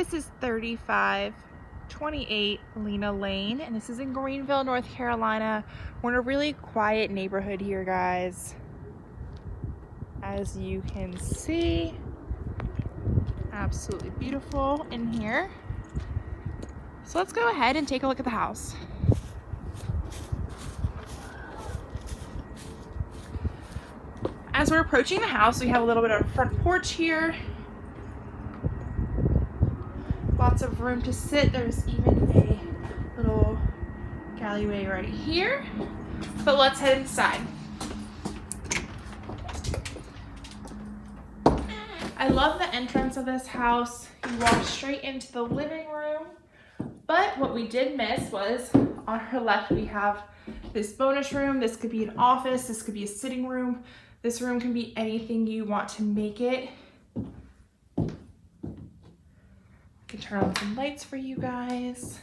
This is 3528 Lena Lane, and this is in Greenville, North Carolina. We're in a really quiet neighborhood here, guys. As you can see, absolutely beautiful in here. So let's go ahead and take a look at the house. As we're approaching the house, we have a little bit of a front porch here. Lots of room to sit. There's even a little alleyway right here. But let's head inside. I love the entrance of this house. You walk straight into the living room. But what we did miss was on her left we have this bonus room. This could be an office. This could be a sitting room. This room can be anything you want to make it. I can turn on some lights for you guys.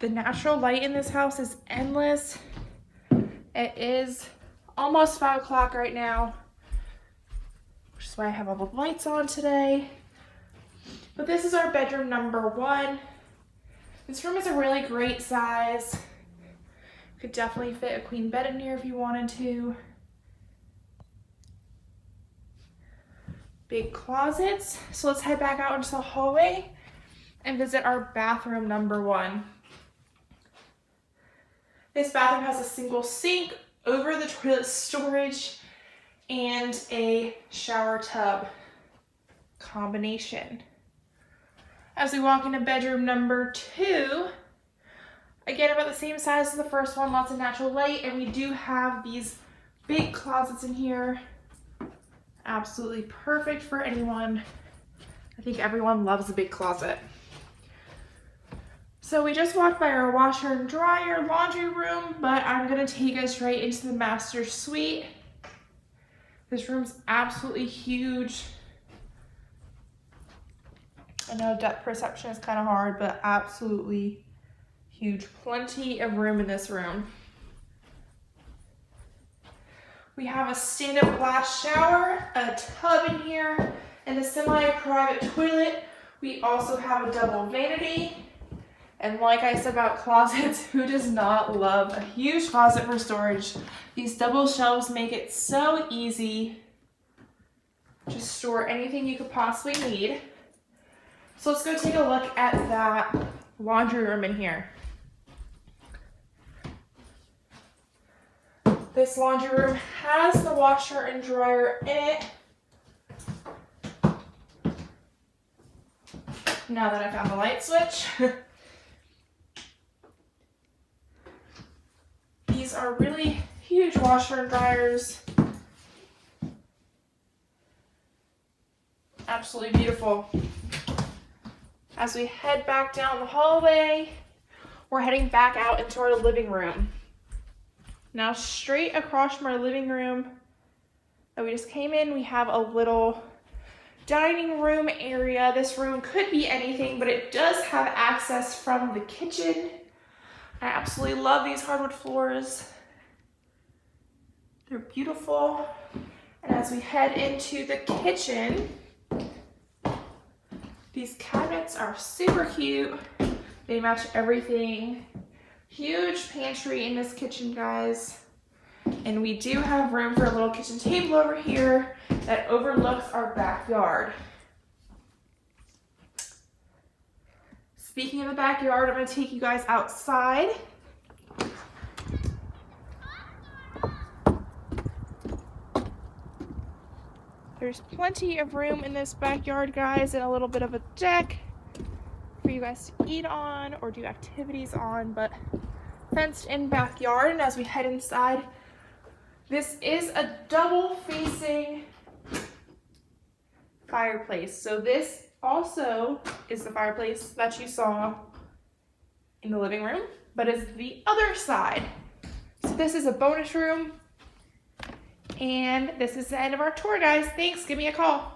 The natural light in this house is endless. It is almost 5 o'clock right now, which is why I have all the lights on today. But this is our bedroom number 1. This room is a really great size. Could definitely fit a queen bed in here if you wanted to. Big closets. So let's head back out into the hallway and visit our bathroom number 1. This bathroom has a single sink, over the toilet storage, and a shower tub combination. As we walk into bedroom number 2, again about the same size as the first one, lots of natural light, and we do have these big closets in here. Absolutely perfect for anyone. I think everyone loves a big closet. So we just walked by our washer and dryer, laundry room, but I'm gonna take us right into the master suite. This room's absolutely huge. I know depth perception is kind of hard, but absolutely huge. Plenty of room in this room. We have a stand-up glass shower, a tub in here, and a semi-private toilet. We also have a double vanity. And like I said about closets, who does not love a huge closet for storage? These double shelves make it so easy to store anything you could possibly need. So let's go take a look at that laundry room in here. This laundry room has the washer and dryer in it. Now that I found the light switch. These are really huge washer and dryers. Absolutely beautiful. As we head back down the hallway, we're heading back out into our living room. Now straight across from our living room that we just came in, we have a little dining room area. This room could be anything, but it does have access from the kitchen. I absolutely love these hardwood floors. They're beautiful. And as we head into the kitchen, these cabinets are super cute. They match everything. Huge pantry in this kitchen, guys. And we do have room for a little kitchen table over here that overlooks our backyard. Speaking of the backyard, I'm going to take you guys outside. There's plenty of room in this backyard, guys, and a little bit of a deck for you guys to eat on or do activities on, but fenced in backyard. And as we head inside, this is a double facing fireplace. So this also is the fireplace that you saw in the living room, but it's the other side. So this is a bonus room, and this is the end of our tour, guys. Thanks, give me a call.